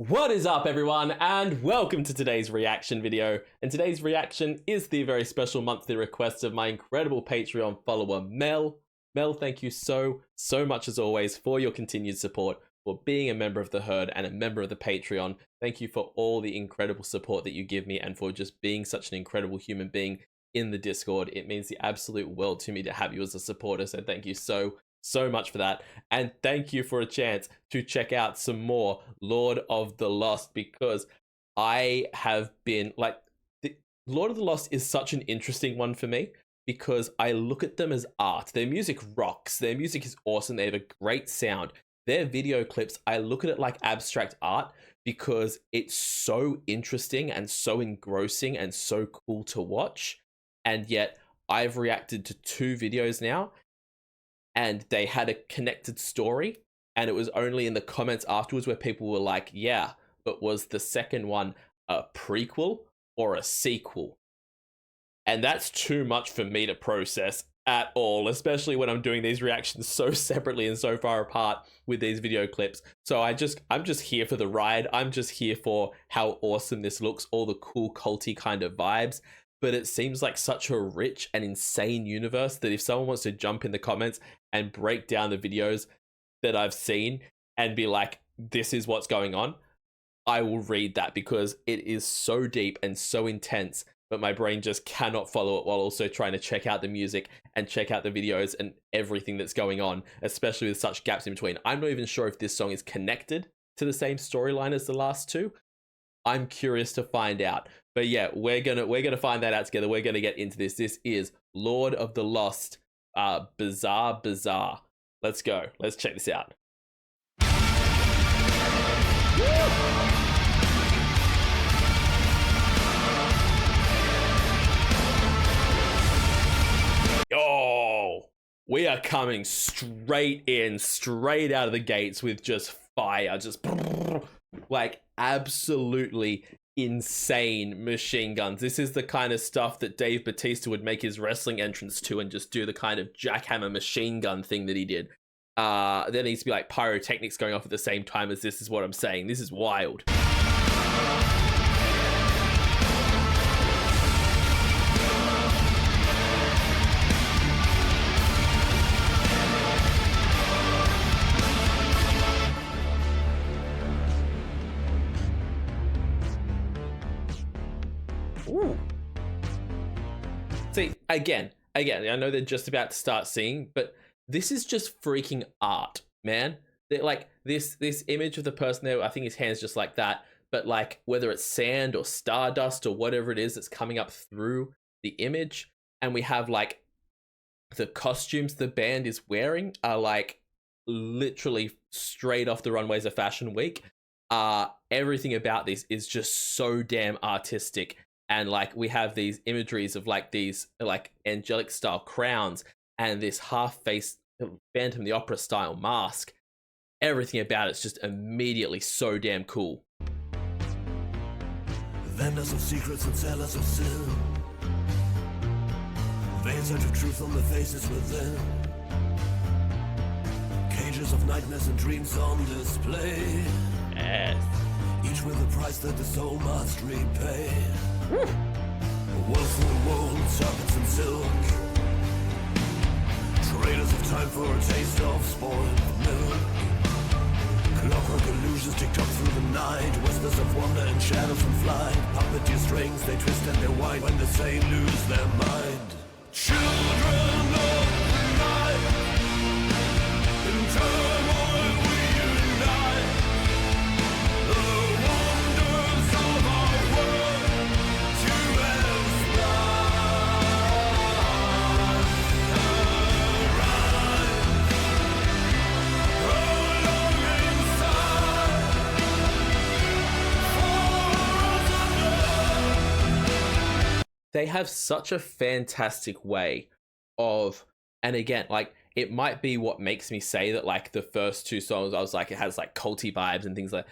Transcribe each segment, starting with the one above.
What is up, everyone, and welcome to today's reaction video. And today's reaction is the very special monthly request of my incredible Patreon follower, Mel. Mel, thank you so much as always for your continued support, for being a member of the herd and a member of the Patreon. Thank you for all the incredible support that you give me and for just being such an incredible human being in the Discord. It means the absolute world to me to have you as a supporter, so thank you so much for that. And thank you for a chance to check out some more Lord of the Lost, because I have been like, Lord of the Lost is such an interesting one for me because I look at them as art. Their music rocks, their music is awesome, they have a great sound. Their video clips, I look at it like abstract art because it's so interesting and so engrossing and so cool to watch. And yet I've reacted to 2 videos now and they had a connected story, and it was only in the comments afterwards where people were like, yeah, but was the second one a prequel or a sequel? And that's too much for me to process at all, especially when I'm doing these reactions so separately and so far apart with these video clips. So I'm just here for the ride. I'm just here for how awesome this looks, all the cool culty kind of vibes. But it seems like such a rich and insane universe that if someone wants to jump in the comments and break down the videos that I've seen and be like, this is what's going on, I will read that because it is so deep and so intense, but my brain just cannot follow it while also trying to check out the music and check out the videos and everything that's going on, especially with such gaps in between. I'm not even sure if this song is connected to the same storyline as the last 2. I'm curious to find out. But yeah, we're gonna find that out together. We're gonna get into this. This is Lord of the Lost, Bazaar. Let's go. Let's check this out. Yo, we are coming straight out of the gates with just fire, just like absolutely insane machine guns. This is the kind of stuff that Dave Bautista would make his wrestling entrance to and just do the kind of jackhammer machine gun thing that he did. There needs to be like pyrotechnics going off at the same time as this is what I'm saying. This is wild. Ooh. See, again, I know they're just about to start singing, but this is just freaking art, man. They're like this image of the person there, I think his hand's just like that, but like whether it's sand or stardust or whatever it is that's coming up through the image, and we have like the costumes the band is wearing are like literally straight off the runways of Fashion Week. Everything about this is just so damn artistic. And like we have these imageries of like these like angelic style crowns and this half-faced Phantom of the Opera style mask. Everything about it's just immediately so damn cool. Vendors of secrets and sellers of sin, veils of truth on the faces within, cages of nightmares and dreams on display. Yes. Each with a price that the soul must repay. Woeful wool, serpents and silk, traders of time for a taste of spoiled milk. Clockwork illusions ticked up through the night, whispers of wonder and shadows in flight. Puppeteer strings, they twist and they wind when the sane lose their mind. Children of the night, in turmoil we unite. The wonders of our world to explore. Arise, prolong inside, for us. They have such a fantastic way of, and again, like it might be what makes me say that like the first 2 songs I was like it has like culty vibes and things like,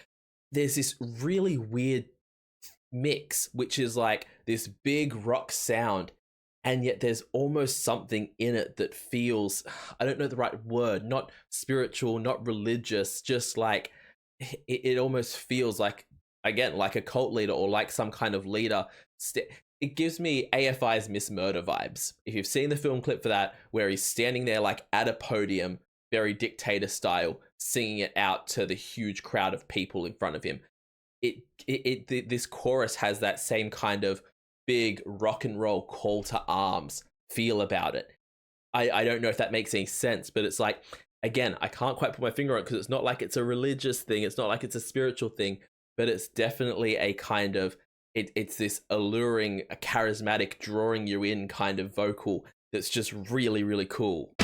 there's this really weird mix which is like this big rock sound, and yet there's almost something in it that feels, I don't know the right word, not spiritual, not religious, just like it almost feels like, again, like a cult leader or like some kind of leader. It gives me AFI's Miss Murder vibes. If you've seen the film clip for that, where he's standing there like at a podium, very dictator style, singing it out to the huge crowd of people in front of him. This chorus has that same kind of big rock and roll call to arms feel about it. I don't know if that makes any sense, but it's like, again, I can't quite put my finger on it because it's not like it's a religious thing. It's not like it's a spiritual thing, but it's definitely a kind of, it's this alluring, a charismatic, drawing you in kind of vocal that's just really, really cool.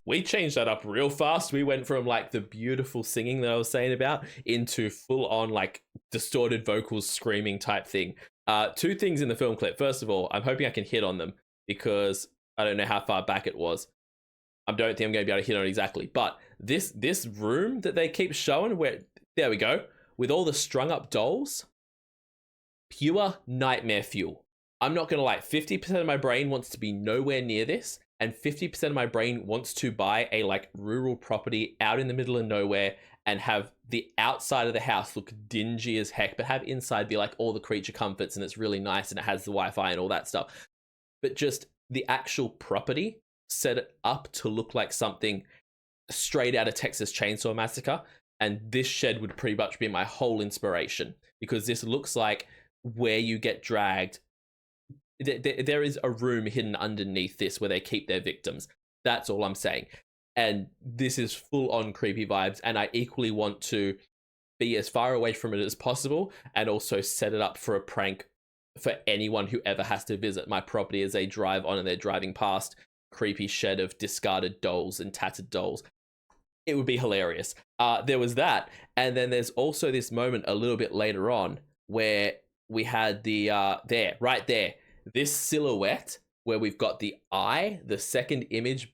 We changed that up real fast. We went from like the beautiful singing that I was saying about into full on like distorted vocals, screaming type thing. Two things in the film clip. First of all, I'm hoping I can hit on them because I don't know how far back it was. I don't think I'm going to be able to hit on it exactly. But this room that they keep showing, where, there we go, with all the strung up dolls, pure nightmare fuel. I'm not going to lie, 50% of my brain wants to be nowhere near this, and 50% of my brain wants to buy a like rural property out in the middle of nowhere and have the outside of the house look dingy as heck, but have inside be like all the creature comforts and it's really nice and it has the Wi-Fi and all that stuff. But just the actual property, set it up to look like something straight out of Texas Chainsaw Massacre. And this shed would pretty much be my whole inspiration, because this looks like where you get dragged. There is a room hidden underneath this where they keep their victims. That's all I'm saying. And this is full on creepy vibes. And I equally want to be as far away from it as possible and also set it up for a prank for anyone who ever has to visit my property as they drive on and they're driving past creepy shed of discarded dolls and tattered dolls. It would be hilarious. There was that. And then there's also this moment a little bit later on where we had the, right there, this silhouette where we've got the eye, the second image,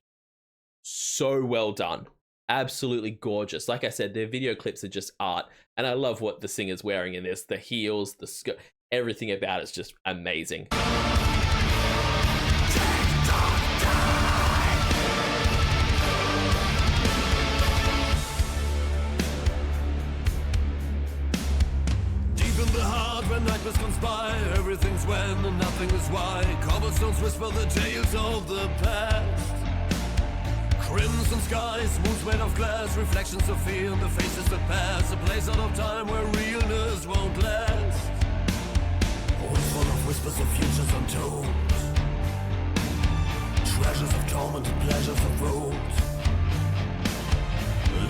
so well done. Absolutely gorgeous. Like I said, their video clips are just art. And I love what the singer's wearing in this. The heels, the skirt, everything about it's just amazing. When nightmares conspire, everything's when and nothing is why. Cobblestones whisper the tales of the past. Crimson skies, moons made of glass, reflections of fear in the faces that pass. A place out of time where realness won't last. Always full of whispers of futures untold. Treasures of torment and pleasures of road.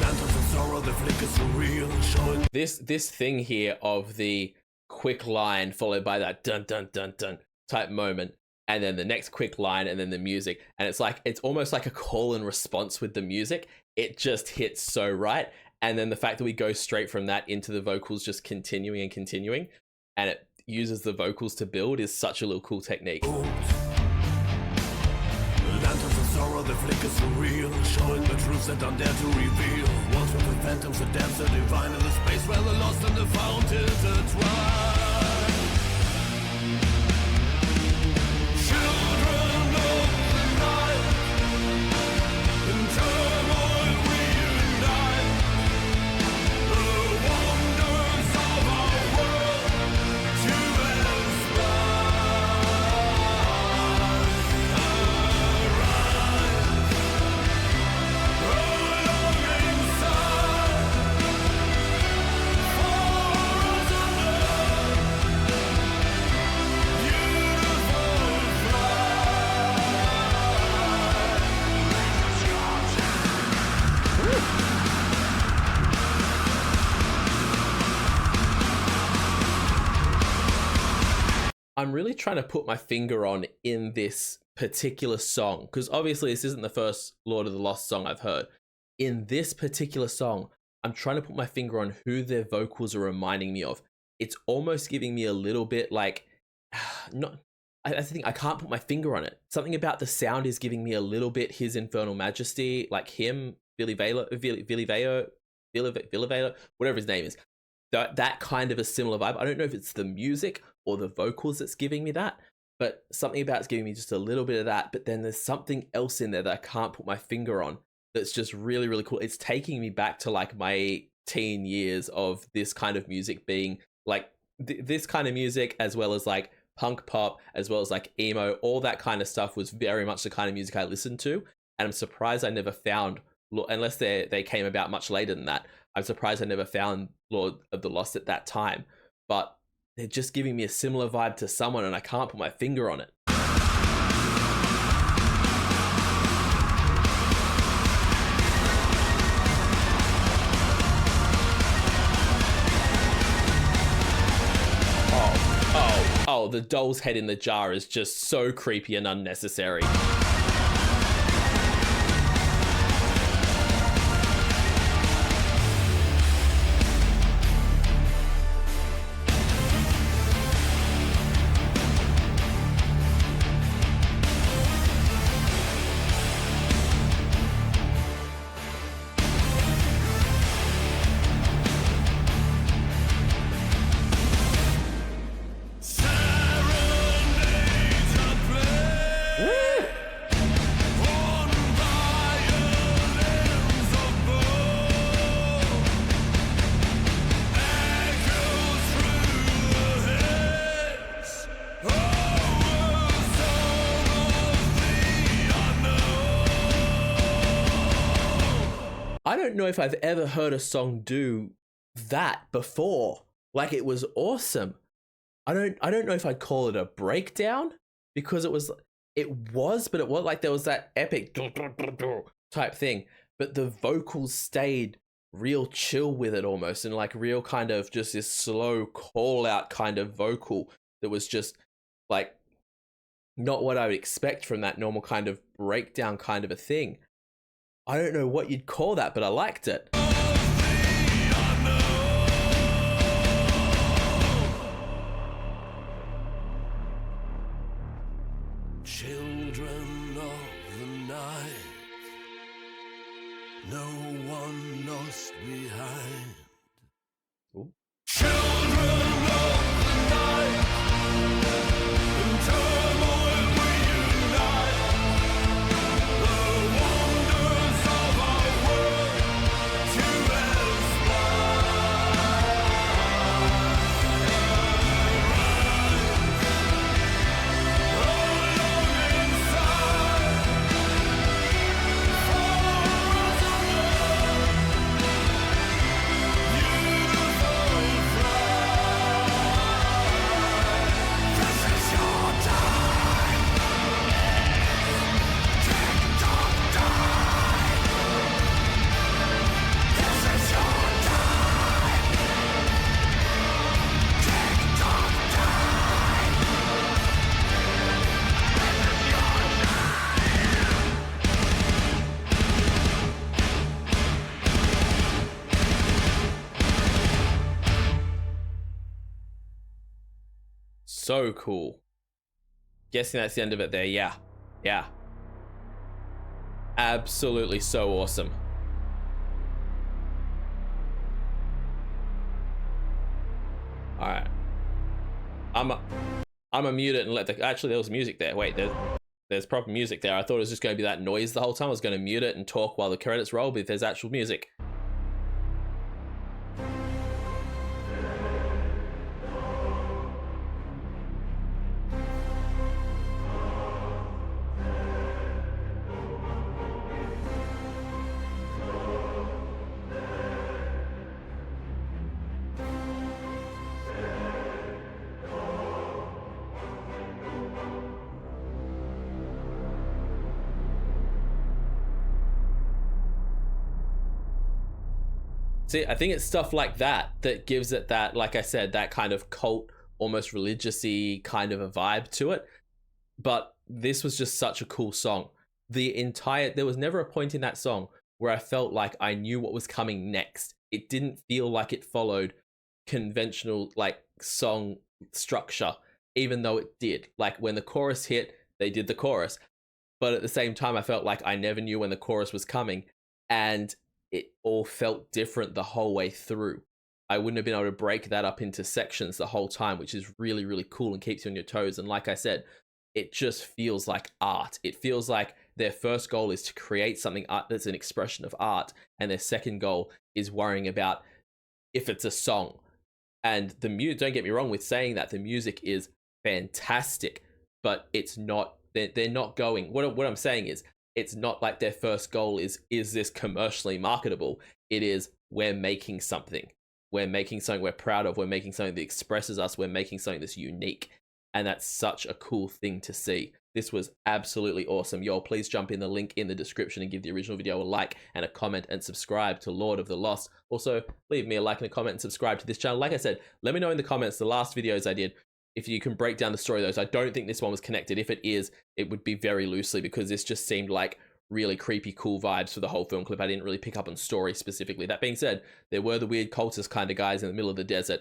Lanterns of sorrow, the flickers surreal, showing this thing here of the quick line followed by that dun dun dun dun type moment, and then the next quick line, and then the music, and it's almost like a call and response with the music. It just hits so right. And then the fact that we go straight from that into the vocals just continuing and continuing, and it uses the vocals to build, is such a little cool technique. Lanterns of sorrow, the flickers surreal, showing the truths that don't dare to reveal. Walls with the phantoms, the depths are divine, in the space where the lost and the found intertwine. Children of the night, in turmoil we unite. The wonders of our world to inspire. I'm really trying to put my finger on in this particular song, because obviously this isn't the first Lord of the Lost song I've heard. In this particular song, I'm trying to put my finger on who their vocals are reminding me of. It's almost giving me a little bit like, not. I think I can't put my finger on it. Something about the sound is giving me a little bit His Infernal Majesty, like him, Billy Velo, whatever his name is. That kind of a similar vibe. I don't know if it's the music or the vocals that's giving me that, but something about it's giving me just a little bit of that. But then there's something else in there that I can't put my finger on that's just really, really cool. It's taking me back to like my teen years of this kind of music being like this kind of music, as well as like punk pop, as well as like emo, all that kind of stuff was very much the kind of music I listened to. And I'm surprised I never found, unless they came about much later than that, I'm surprised I never found Lord of the Lost at that time. But they're just giving me a similar vibe to someone, and I can't put my finger on it. Oh, the doll's head in the jar is just so creepy and unnecessary. I don't know if I've ever heard a song do that before. Like, it was awesome. I don't know if I'd call it a breakdown, because it was but it was like there was that epic type thing, but the vocals stayed real chill with it almost, and like real kind of just this slow call out kind of vocal that was just like not what I would expect from that normal kind of breakdown kind of a thing. I don't know what you'd call that, but I liked it. Children of the night, no one lost behind. Ooh. Children of the night, in turmoil we unite. The wonders of our world to So cool. Guessing that's the end of it there. Yeah. Absolutely so awesome. All right. I'm a mute it and let the, actually there was music there. Wait, there's proper music there. I thought it was just going to be that noise the whole time. I was going to mute it and talk while the credits roll, but there's actual music. See, I think it's stuff like that that gives it that, like I said, that kind of cult, almost religious-y kind of a vibe to it. But this was just such a cool song. There was never a point in that song where I felt like I knew what was coming next. It didn't feel like it followed conventional like song structure, even though it did. Like when the chorus hit, they did the chorus. But at the same time, I felt like I never knew when the chorus was coming, and it all felt different the whole way through. I wouldn't have been able to break that up into sections the whole time, which is really, really cool and keeps you on your toes. And like I said, it just feels like art. It feels like their first goal is to create something that's an expression of art, and their second goal is worrying about if it's a song. And the music, don't get me wrong with saying that, the music is fantastic, but it's not, they're not going, what I'm saying is, it's not like their first goal is this commercially marketable? It is, we're making something. We're making something we're proud of. We're making something that expresses us. We're making something that's unique. And that's such a cool thing to see. This was absolutely awesome. Y'all, please jump in the link in the description and give the original video a like and a comment and subscribe to Lord of the Lost. Also, leave me a like and a comment and subscribe to this channel. Like I said, let me know in the comments, the last videos I did, if you can break down the story of those. I don't think this one was connected. If it is, it would be very loosely, because this just seemed like really creepy, cool vibes for the whole film clip. I didn't really pick up on story specifically. That being said, there were the weird cultist kind of guys in the middle of the desert.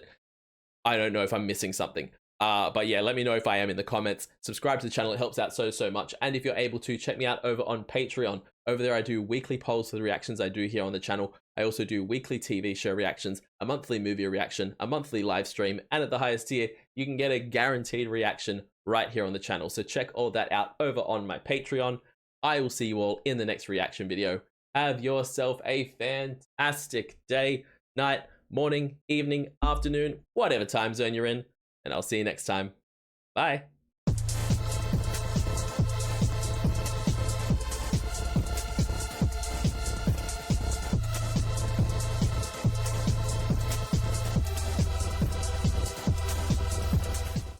I don't know if I'm missing something. But yeah, let me know if I am in the comments. Subscribe to the channel. It helps out so much. And if you're able to, check me out over on Patreon. Over there, I do weekly polls for the reactions I do here on the channel. I also do weekly TV show reactions, a monthly movie reaction, a monthly live stream, and at the highest tier, you can get a guaranteed reaction right here on the channel. So check all that out over on my Patreon. I will see you all in the next reaction video. Have yourself a fantastic day, night, morning, evening, afternoon, whatever time zone you're in. And I'll see you next time. Bye.